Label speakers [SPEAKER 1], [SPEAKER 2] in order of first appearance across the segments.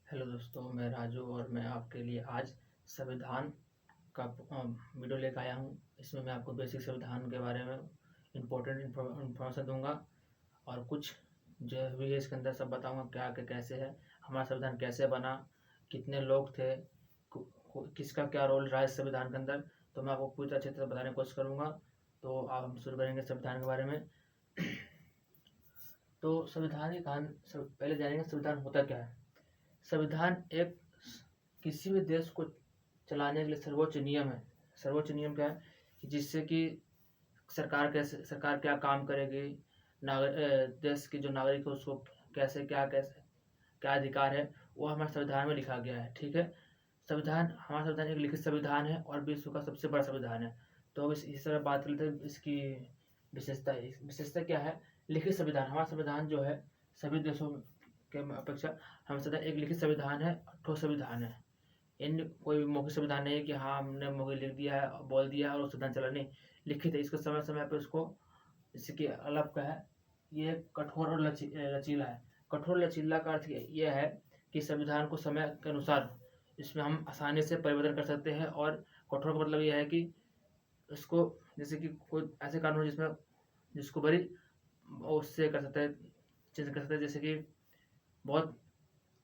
[SPEAKER 1] Hello दोस्तों, मैं राजू और मैं आपके लिए आज संविधान का वीडियो लेकर आया हूँ। इसमें मैं आपको बेसिक संविधान के बारे में इम्पोर्टेंट इन्फॉर्मेशन दूंगा और कुछ जो भी है इसके अंदर सब बताऊंगा क्या क्या कैसे है, हमारा संविधान कैसे बना, कितने लोग थे, किसका क्या रोल रहा इस संविधान के अंदर। तो मैं आपको पूरी अच्छी तरह बताने की कोशिश करूँगा। तो आप हम शुरू करेंगे संविधान के बारे में। तो संविधान के कान पहले जानेंगे संविधान होता क्या है। संविधान एक किसी भी देश को चलाने के लिए सर्वोच्च नियम है। सर्वोच्च नियम क्या है कि जिससे कि सरकार क्या काम करेगी, देश के जो नागरिक है उसको कैसे क्या अधिकार है, वो हमारे संविधान में लिखा गया है। ठीक है, हमारा संविधान एक लिखित संविधान है और विश्व का सबसे बड़ा संविधान है। तो अब इस तरह बात करते हैं इसकी विशेषता क्या है। लिखित संविधान, हमारा संविधान जो है सभी देशों के अपेक्षा हमारा संविधान एक लिखित संविधान है, ठोस संविधान है। इन कोई मौखिक संविधान नहीं है कि हाँ हमने मौखिक लिख दिया है, बोल दिया है और संविधान चला, नहीं, लिखित है। इसको समय समय पर इसको इसके अलग का है, ये कठोर और लचीला है। कठोर लचीला का अर्थ ये है कि संविधान को समय के अनुसार इसमें हम आसानी से परिवर्तन कर सकते हैं। और कठोर का मतलब यह है कि इसको जैसे कि कोई ऐसे कानून जिसमें जिसको बड़ी उससे कर सकते हैं, चेंज कर सकते हैं, जैसे कि बहुत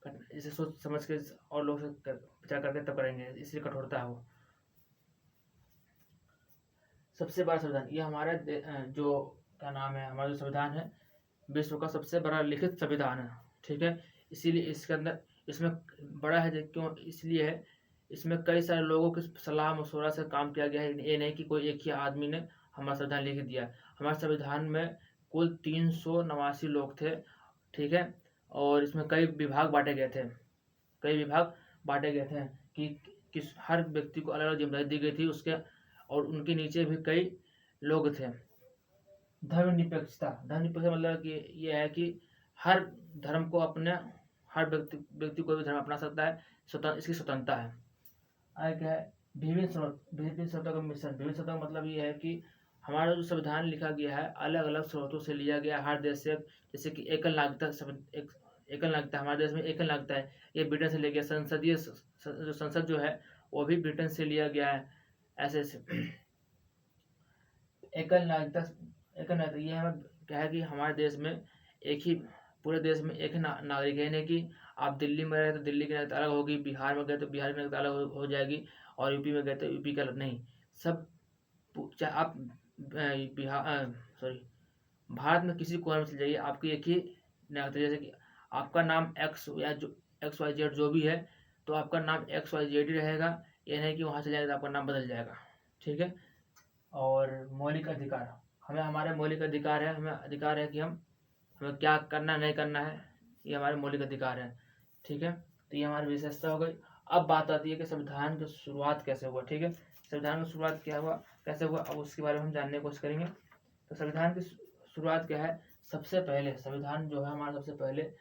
[SPEAKER 1] जैसे सोच समझ के और लोग विचार करके तब करेंगे, इसलिए कठोरता है वो। सबसे बड़ा संविधान ये हमारा जो क्या नाम है, हमारा जो संविधान है विश्व का सबसे बड़ा लिखित संविधान है। ठीक है, इसीलिए इसके अंदर इसमें बड़ा है क्यों, इसलिए है इसमें कई सारे लोगों की सलाह मशवरा से काम किया गया है। ये नहीं कि कोई एक ही आदमी ने हमारा संविधान लिख दिया। हमारे संविधान में कुल 389 लोग थे। ठीक है, और इसमें कई विभाग बांटे गए थे। कि किस हर व्यक्ति को अलग अलग जिम्मेदारी दी गई थी उसके, और उनके नीचे भी कई लोग थे। धर्मनिरपेक्षता मतलब कि ये है कि हर धर्म को अपने हर व्यक्ति कोई भी धर्म अपना सकता है, इसकी स्वतंत्रता है। आगे क्या है, विभिन्न स्रोतों का मिश्रण। विभिन्न स्रोतों का मतलब ये है कि हमारा जो संविधान लिखा गया है अलग अलग स्रोतों से लिया गया हर देश से। जैसे कि एकल नागरिकता, हमारे देश में एकल नागरिकता है, ये ब्रिटेन से लिया गया। जो संसद जो है वो भी ब्रिटेन से लिया गया है। ऐसे ऐसे एकल नागरिकता ये हमें क्या है कि हमारे देश में एक ही पूरे देश में एक ही नागरिक है। नहीं कि आप दिल्ली में रहे तो दिल्ली की नागरिकता अलग होगी, बिहार में गए तो बिहार की नागरिकता अलग हो जाएगी, और यूपी में गए तो यूपी का अलग। नहीं, सब चाहे आप भारत में किसी कोने में चले जाइए, आपकी एक ही नागरिकता। जैसे कि आपका नाम एक्स वाई जेड जो भी है, तो आपका नाम एक्स वाई जेड ही रहेगा। ये नहीं कि वहाँ चले जाएगा तो आपका नाम बदल जाएगा। ठीक है, और मौलिक अधिकार, हमारे मौलिक अधिकार है। हमें अधिकार है कि हमें क्या करना नहीं करना है, ये हमारे मौलिक अधिकार है। ठीक है, तो ये हमारी विशेषता हो गई। अब बात आती है कि संविधान की शुरुआत कैसे हुआ। ठीक है, संविधान की शुरुआत क्या हुआ, कैसे हुआ, अब उसके बारे में हम जानने की कोशिश करेंगे। तो संविधान की शुरुआत क्या है। सबसे पहले संविधान जो है हमारा सबसे पहले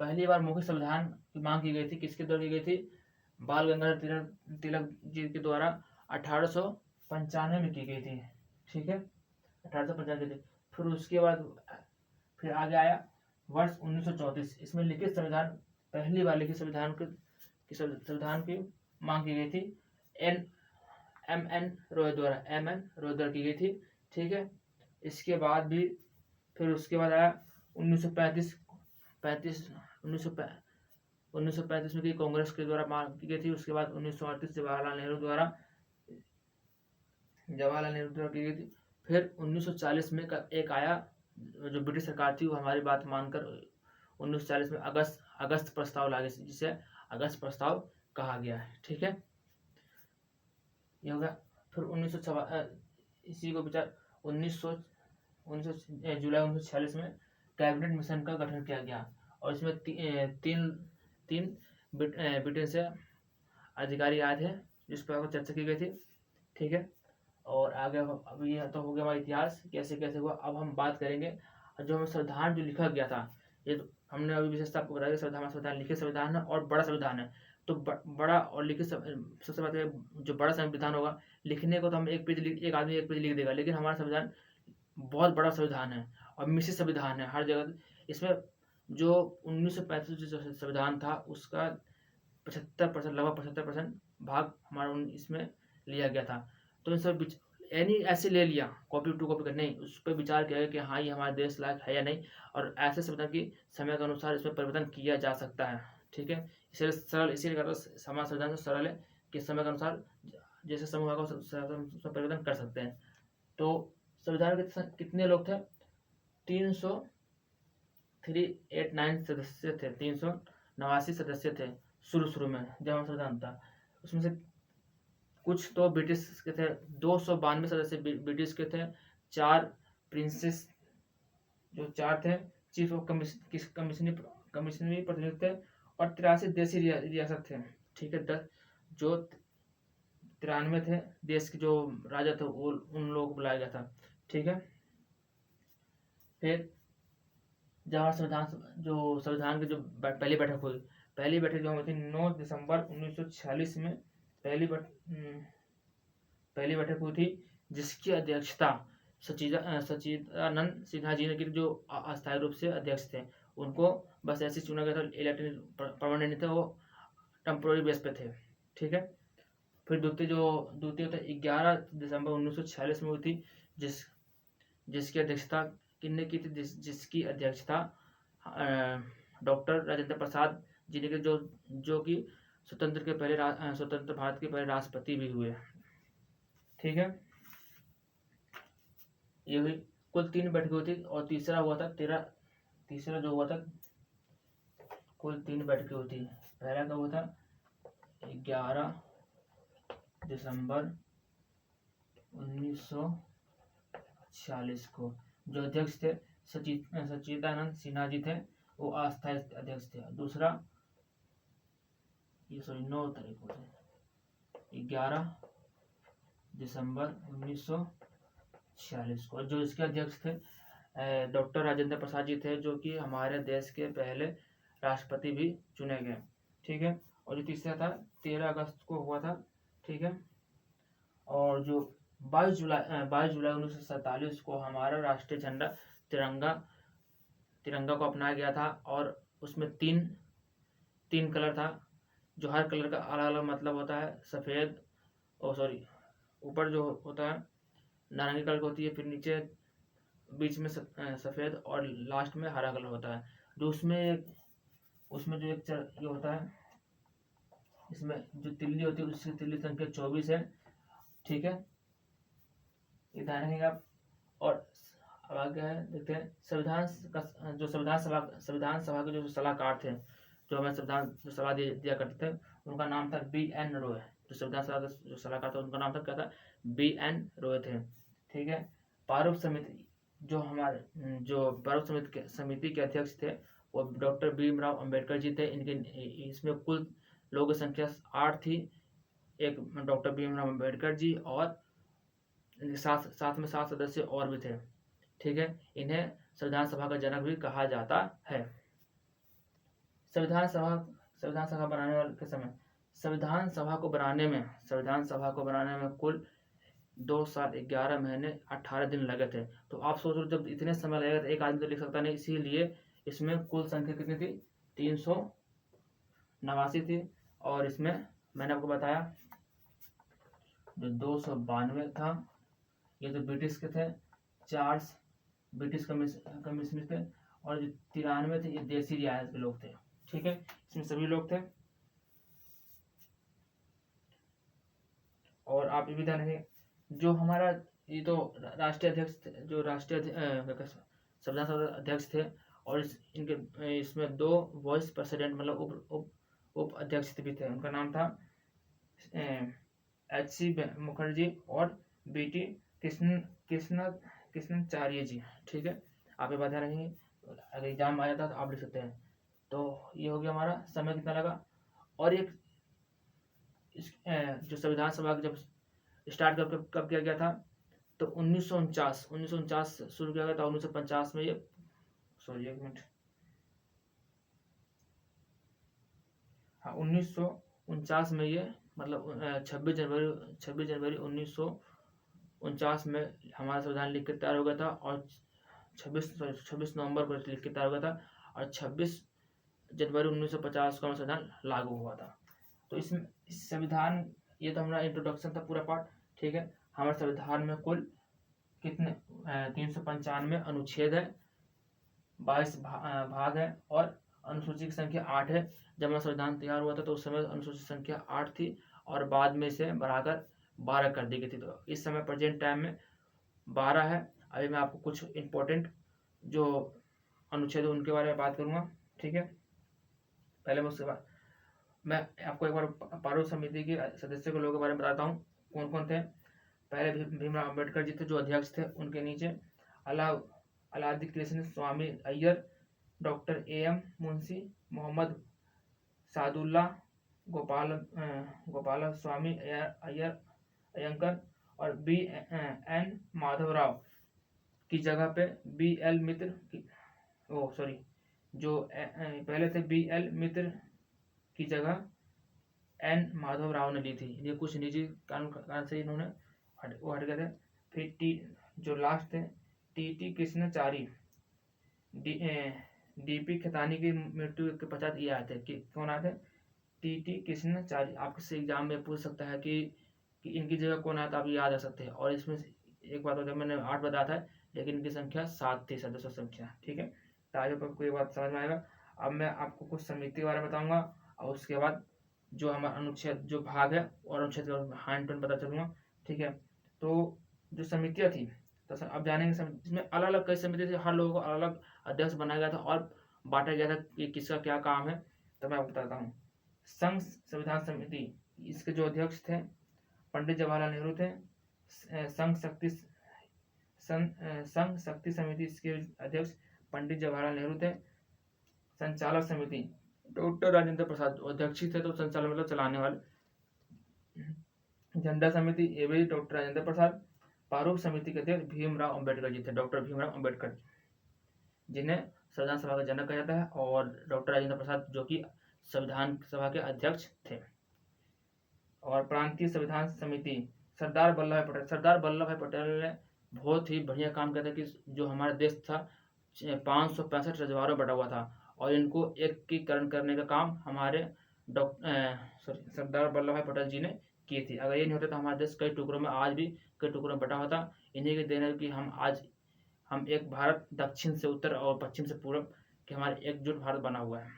[SPEAKER 1] पहली बार मौखिक संविधान की मांग की गई थी। किसके द्वारा की गई थी, बाल गंगाधर तिलक जी के द्वारा 1895 में की गई थी। ठीक है, 1895 थी। फिर उसके बाद फिर आगे आया वर्ष 1934। इसमें लिखित संविधान, पहली बार लिखित संविधान की मांग की गई थी। एम एन रॉय द्वारा की गई थी। ठीक है, इसके बाद भी फिर उसके बाद आया 1935 में की कांग्रेस के द्वारा मांग की गई थी। उसके बाद 1938 जवाहरलाल नेहरू द्वारा की गई थी। फिर 1940 में एक आया, जो ब्रिटिश सरकार थी वो हमारी बात मानकर 1940 में अगस्त प्रस्ताव लागे, जिसे अगस्त प्रस्ताव कहा गया है। ठीक है, ये हो गया। फिर इसी को विचार 19 जुलाई 1946 में कैबिनेट मिशन का गठन किया गया, और इसमें तीन ब्रिटेन से अधिकारी आए थे जिस पर चर्चा की गई थी। ठीक है, और आगे अभी यह तो हो गया हमारा इतिहास कैसे कैसे हुआ। अब हम बात करेंगे जो हमें संविधान जो लिखा गया था। ये तो हमने अभी विशेषता आपको बताया, संविधान लिखित संविधान है और बड़ा संविधान है। तो बड़ा और लिखित सबसे पहले जो बड़ा संविधान होगा, लिखने को तो हम एक आदमी एक पेज लिख देगा, लेकिन हमारा संविधान बहुत बड़ा संविधान है और मिश्रित संविधान है। हर जगह इसमें जो 1935 जो संविधान था उसका 75% लगभग 75% भाग हमारा इसमें लिया गया था। तो इन सब यानी ऐसे ले लिया कॉपी टू कॉपी कर, नहीं उस पर विचार किया गया कि हाँ ये हमारे देश लायक है या नहीं, और ऐसे संविधान की समय के अनुसार इसमें परिवर्तन किया जा सकता है। ठीक है, इसलिए सरल, इसीलिए कहता है हमारा संविधान जो सरल है कि समय के अनुसार जैसे समूह होगा उसमें परिवर्तन कर सकते हैं। तो संविधान के कितने लोग थे? 389 सदस्य थे, 389 सदस्य थे शुरू में जब हमारा संविधान था। उसमें से कुछ तो ब्रिटिश के थे, 292 सदस्य ब्रिटिश के थे, 4 प्रिंसेस जो 4 थे, चीफ ऑफ कमिश्नरी प्रतिनिधि थे, और 83 देसी रियासत थे। ठीक है, 10 जो 93 थे देश के जो राजा थे वो उन लोगों को बुलाया गया था। ठीक है, फिर जब संविधान की जो पहली बैठक हुई, पहली बैठक जो हुई थी 9 दिसंबर 1946 में पहली बैठक हुई थी, जिसकी अध्यक्षता सच्चिदानंद सिन्हा जी ने की, जो अस्थायी रूप से अध्यक्ष थे। उनको बस ऐसे चुना गया था, इलेक्टेड परमानेंट नहीं थे, वो टेम्पोररी बेस पे थे। ठीक है, फिर द्वितीय होता 11 दिसंबर 1946 में हुई थी, जिसकी अध्यक्षता किन्ने की थी? जिसकी अध्यक्षता डॉक्टर राजेंद्र प्रसाद जी ने की, जो कि स्वतंत्र भारत के पहले राष्ट्रपति भी हुए। ठीक है, ये हुई कुल 3 बैठकें हुई थी, और तीसरा जो हुआ था कुल 3 बैठकें हुई थी। पहला का हुआ था 11 दिसंबर 1946 को, जो अध्यक्ष थे सच्चिदानंद सिन्हा जी थे, वो अस्थायी अध्यक्ष थे। दूसरा 9 तारीख को थे, 11 दिसंबर 1946 को, जो इसके अध्यक्ष थे डॉक्टर राजेंद्र प्रसाद जी थे, जो कि हमारे देश के पहले राष्ट्रपति भी चुने गए। ठीक है, और जो तीसरा था 13 अगस्त को हुआ था। ठीक है, और जो 22 जुलाई 1947 को हमारा राष्ट्रीय झंडा तिरंगा को अपनाया गया था, और उसमें तीन कलर था, जो हर कलर का अलग अलग मतलब होता है। सफ़ेद ऊपर जो होता है नारंगी कलर की होती है, फिर नीचे बीच में सफ़ेद, और लास्ट में हरा कलर होता है। जो उसमें जो एक ये होता है, इसमें जो तिल्ली होती है उसकी तिल्ली संख्या 24 है। ठीक है, ये ध्यान रखिएगा आप। और अब आगे है, देखते हैं संविधान सभा के जो सलाहकार थे, जो हमें संविधान जो सलाह दिया करते थे, उनका नाम था B.N. रॉय। जो संविधान सभा के जो सलाहकार थे उनका नाम था क्या था? B.N. रॉय थे। ठीक है, प्रारूप समिति समिति के अध्यक्ष थे वो डॉक्टर भीमराव अंबेडकर जी थे। इनके इसमें कुल लोगों की संख्या 8 थी। एक डॉक्टर भीमराव अंबेडकर जी, और साथ में 7 सदस्य और भी थे। ठीक है, इन्हें संविधान सभा का जनक भी कहा जाता है। संविधान सभा बनाने वाले के समय संविधान सभा को बनाने में कुल 2 साल 11 महीने 18 दिन लगे थे। तो आप सोचो, जब इतने समय लगेगा तो एक आदमी तो लिख सकता नहीं, इसीलिए इसमें कुल संख्या कितनी थी? 389 थी। और इसमें मैंने आपको बताया जो 292 था ये तो ब्रिटिश के थे, 4 ब्रिटिश कमिश्नर थे, और जो 93 थे ये देसी रियासत के लोग थे। ठीक है, इसमें सभी लोग थे। और आप ये भी ध्यान रखें, जो हमारा ये तो राष्ट्रीय अध्यक्ष थे, जो संविधान सभा अध्यक्ष थे, और इनके इसमें 2 वाइस प्रेसिडेंट मतलब उप अध्यक्ष भी थे। उनका नाम था H.C. मुखर्जी और B.T. कृष्णाचार्य जी। ठीक है, आप ये बात ध्यान रखेंगे, अगर एग्जाम आ जाता तो आप लिख सकते हैं। तो ये हो गया हमारा समय कितना लगा। और एक जो संविधान सभा जब स्टार्ट कब किया गया था, तो 1949 शुरू किया गया था। 1950 में ये एक मिनट, हाँ 1949 में ये मतलब 26 जनवरी 1949 में हमारा संविधान लिख के तैयार हो गया था, और 26 नवंबर को लिख के तैयार हो गया था। और 26 जनवरी 1950 को हमारा संविधान लागू हुआ था। तो इसमें इस संविधान, ये तो हमारा इंट्रोडक्शन था पूरा पार्ट, ठीक है। हमारे संविधान में कुल कितने 395 अनुच्छेद है, 22 भाग है और अनुसूची की संख्या 8 है। जब हमारा संविधान तैयार हुआ था तो उस समय अनुसूची संख्या 8 थी और बाद में इसे बढ़ाकर 12 कर दी गई थी। तो इस समय प्रेजेंट टाइम में 12 है। अभी मैं आपको कुछ इम्पोर्टेंट जो अनुच्छेद है उनके बारे में बात करूँगा, ठीक है। पहले मैं उसके बाद मैं आपको एक बार प्रारूप समिति के सदस्यों के लोगों के बारे में बताता हूँ कौन कौन थे। पहले भीमराव अम्बेडकर जी थे जो अध्यक्ष थे, उनके नीचे अलाउद्दीन कृष्ण स्वामी अय्यर, डॉक्टर AM मुंशी, मोहम्मद सादुल्ला, गोपाल स्वामी अयंकर और BN माधवराव की जगह पे BL मित्र जो पहले थे BL मित्र की जगह N माधवराव ने ली थी। ये कुछ निजी कारण से इन्होंने हट गए थे। फिर जो लास्ट थे TT कृष्णाचारी, DP खेतानी की मृत्यु के पश्चात ये आए थे कि कौन आए थे, TT कृष्णाचारी। आपके से एग्जाम में पूछ सकता है कि इनकी जगह कौन आया, तो आप याद रख सकते हैं। और इसमें एक बात होता है, मैंने 8 बताया था लेकिन इनकी संख्या 7 थी, सदस्य संख्या, ठीक है। तो आज आपको ये बात समझ में आएगा। अब मैं आपको कुछ समिति के बारे में बताऊंगा और उसके बाद जो हमारा अनुच्छेद जो भाग है और अनुच्छेद का हैंड टू पता चलूंगा, ठीक है। तो जो समितियाँ थी तो अब जानेंगे इसमें अलग अलग कई समिति थी, हर लोगों को अलग अलग अध्यक्ष बनाया गया था और बांटा गया था कि किसका क्या काम है। तो मैं आपको बताता हूँ। संघ संविधान समिति, इसके जो अध्यक्ष थे पंडित जवाहरलाल नेहरू थे। संघ शक्ति समिति, इसके अध्यक्ष पंडित जवाहरलाल नेहरू थे। संचालक समिति डॉक्टर राजेंद्र प्रसाद अध्यक्ष थे, तो संचालक मतलब चलाने वाले। झंडा समिति ये भी डॉक्टर राजेंद्र प्रसाद। प्रारूप समिति के अध्यक्ष भीमराव अम्बेडकर जी थे, डॉक्टर भीमराव अम्बेडकर, जिन्हें संविधान सभा का जनक कहा जाता है, और डॉक्टर राजेंद्र प्रसाद जो कि संविधान सभा के अध्यक्ष थे। और प्रांतीय संविधान समिति सरदार वल्लभ भाई पटेल ने बहुत ही बढ़िया काम किया था कि जो हमारा देश था 565 रजवाड़ों बटा हुआ था और इनको एकीकरण करने का काम हमारे सरदार वल्लभ भाई पटेल जी ने की थी। अगर ये नहीं होता तो हमारा देश कई टुकड़ों में, आज भी कई टुकड़ों में बटा होता। इन्हीं के देन है कि हम एक भारत, दक्षिण से उत्तर और पश्चिम से पूर्व के हमारे एकजुट भारत बना हुआ है।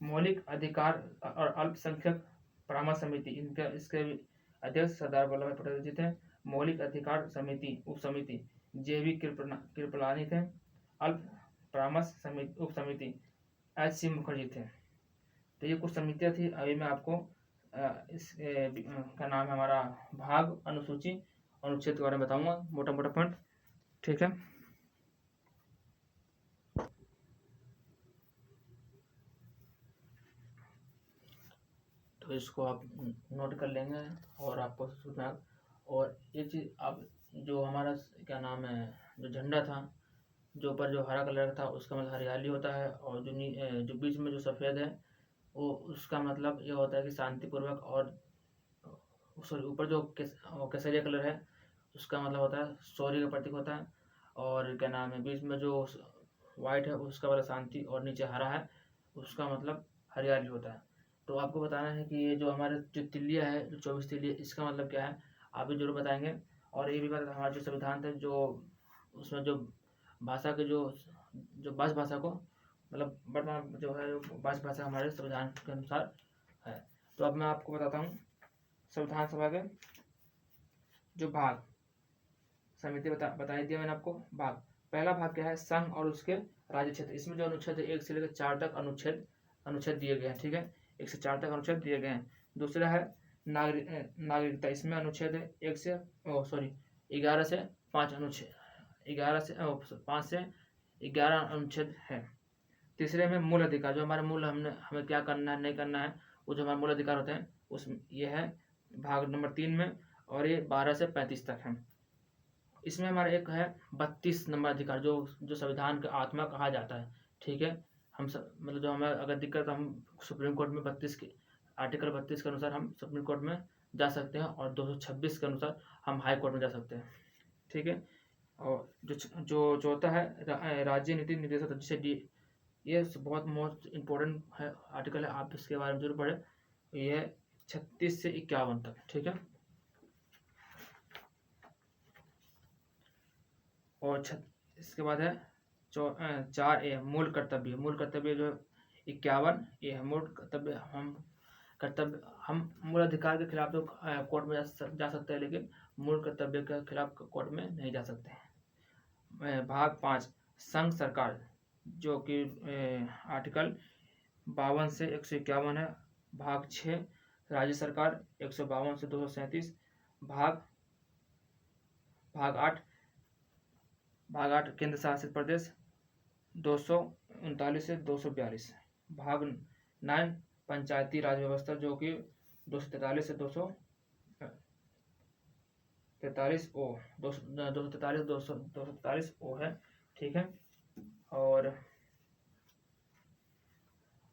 [SPEAKER 1] मौलिक अधिकार और अल्पसंख्यक परामर्श समिति, इसके अध्यक्ष सरदार वल्लभ भाई पटेल जी थे। मौलिक अधिकार समिति उप समिति JV कृपलानी थे। अल्प परामर्श समिति उप समिति HC मुखर्जी थे। तो ये कुछ समितियां थी। अभी मैं आपको का नाम है हमारा भाग, अनुसूची, अनुच्छेद के बारे में बताऊंगा, मोटा मोटा पॉइंट, ठीक है। तो इसको आप नोट कर लेंगे और आपको सुनना। और ये चीज़ आप जो हमारा क्या नाम है, जो झंडा था जो ऊपर जो हरा कलर था उसका मतलब हरियाली होता है, और जो बीच में जो सफ़ेद है वो उसका मतलब ये होता है कि शांतिपूर्वक, और सॉरी ऊपर जो केसरिया कलर है उसका मतलब होता है शौर्य का प्रतीक होता है, और क्या नाम है बीच में जो वाइट है उसका मतलब शांति, और नीचे हरा है उसका मतलब हरियाली होता है। तो आपको बताना है कि ये जो हमारे जो तिल्लिया है, जो 24 तिल्लिया, इसका मतलब क्या है आप भी जरूर बताएंगे। और ये भी बात, हमारा जो संविधान था जो उसमें जो भाषा के जो 22 भाषा को मतलब वर्तमान जो है 22 भाषा हमारे संविधान के अनुसार है। तो अब मैं आपको बताता हूँ संविधान सभा के जो भाग समिति बताई दिया मैंने आपको। भाग पहला भाग क्या है, संघ और उसके राज्य क्षेत्र। इसमें जो अनुच्छेद है 1 से लेकर 4 तक अनुच्छेद दिए गए हैं, ठीक है। 1 से 4 तक अनुच्छेद दिए गए हैं। दूसरा है नागरिकता। इसमें अनुच्छेद है 11 से 5 अनुच्छेद, 5 से 11 अनुच्छेद है। तीसरे में मूल अधिकार, जो हमारे हमें क्या करना है नहीं करना है, वो जो हमारे मूल अधिकार होते हैं उसमें ये है भाग नंबर 3 में, और ये 12 से 35 तक है। इसमें हमारा एक है 32 नंबर अधिकार, जो संविधान का आत्मा कहा जाता है, ठीक है। हम सब मतलब जो हमें अगर दिक्कत, हम सुप्रीम कोर्ट में आर्टिकल 32 के अनुसार हम सुप्रीम कोर्ट में जा सकते हैं, और 226 के अनुसार हम हाई कोर्ट में जा सकते हैं, ठीक है। और जो चौथा है राज्य नीति निर्देशक, जिसे डी, ये बहुत मोस्ट इम्पोर्टेंट है आर्टिकल है, आप इसके बारे में जरूर पढ़े। ये 36 से 51 तक, ठीक है। और इसके बाद है 4A मूल कर्तव्य। मूल कर्तव्य जो 51 ये है मूल कर्तव्य। हम मूल अधिकार के खिलाफ तो कोर्ट में जा सकते हैं, लेकिन मूल कर्तव्य के खिलाफ कोर्ट में नहीं जा सकते हैं। भाग 5 संघ सरकार, जो कि आर्टिकल 52 से 151 है। भाग 6 राज्य सरकार 152 से 237। भाग 8 केंद्र शासित प्रदेश 239 से 242। भाग 9 पंचायती राज व्यवस्था, जो कि 243 से 243 ओ है, ठीक है। और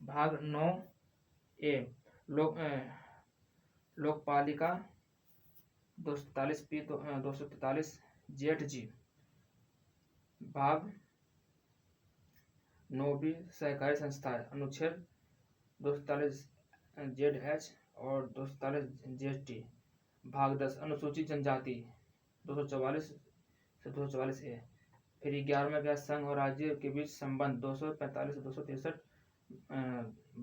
[SPEAKER 1] भाग 9A लोकपालिका 243 243 ZG। भाग 9B सहकारी संस्थाएं अनुच्छेद 243 ZH और 243 ZT। भाग 10 अनुसूचित जनजाति 244 से 244A। फिर 11 में गया संघ और राज्य के बीच संबंध 245 से 263।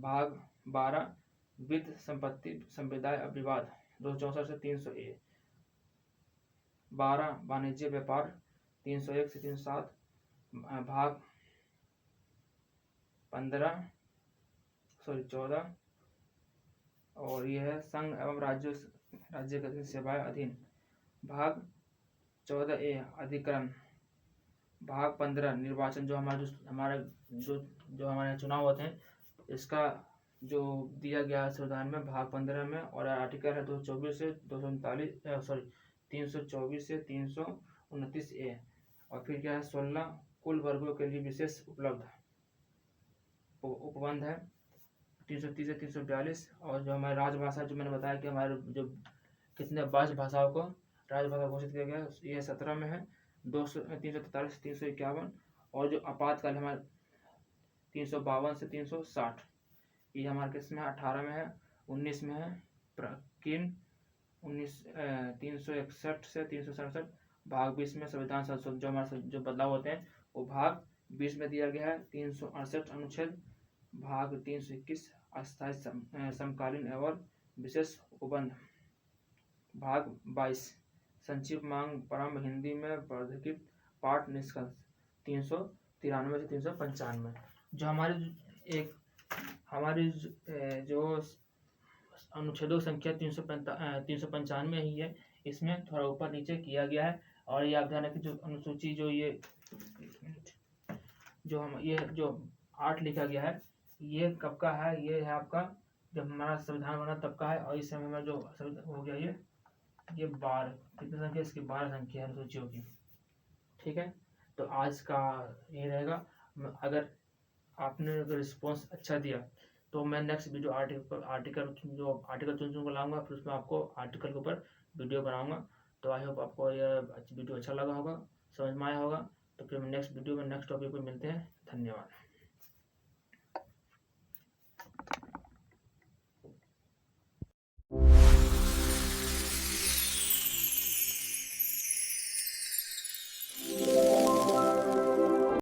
[SPEAKER 1] भाग 12 वित्त संपत्ति संविदाय विवाद 264 से 300A। 12 वाणिज्य व्यापार 301 से 307। भाग 14 और यह है संघ एवं राज्य के सेवाएं अधीन। भाग 14A अधिकरण। भाग 15 निर्वाचन, जो हमारे चुनाव होते हैं, इसका जो दिया गया संविधान में भाग 15 में। और आर्टिकल है 224 से 324 से 329A। और फिर क्या है 16 कुल वर्गों के लिए विशेष उपबंध है 330 से 342। और जो हमारी राजभाषा, जो मैंने बताया कि हमारे जो कितने 22 भाषाओं को राजभाषा घोषित किया गया, ये 17 में है 343 351। और जो आपातकाल हमारे 352 से 360, ये हमारे किसमें 18 में है। 19 में है किन 361 से 367। भाग 20 में संविधान संशोधन, जो हमारे जो बदलाव होते हैं, वो भाग 20 में दिया गया है 368 अनुच्छेद। भाग 321 अस्थायी समकालीन एवं विशेष उपबंध। भाग 22 संक्षिप्त मांग प्रारंभ हिंदी में वर्गीकृत पाठ निष्कर्ष 393 से 395। जो हमारी जो अनुच्छेदों संख्या 395 ही है, इसमें थोड़ा ऊपर नीचे किया गया है। और ये आप ध्यान रखें, जो अनुसूची जो ये जो 8 लिखा गया है, ये कब का है? ये है आपका जब हमारा संविधान बना तब का है। और इस समय में जो हो गया ये 12 कितनी संख्या, इसकी 12 संख्या है अनुसूचियों की, ठीक है। तो आज का ये रहेगा। अगर आपने रिस्पॉन्स अच्छा दिया तो मैं नेक्स्ट वीडियो आर्टिकल चुन लाऊंगा, फिर उसमें आपको आर्टिकल के ऊपर वीडियो बनाऊंगा। तो आई होप आपको यह वीडियो अच्छा लगा होगा, समझ में आया होगा। तो फिर नेक्स्ट वीडियो में नेक्स्ट टॉपिक पर मिलते हैं। धन्यवाद।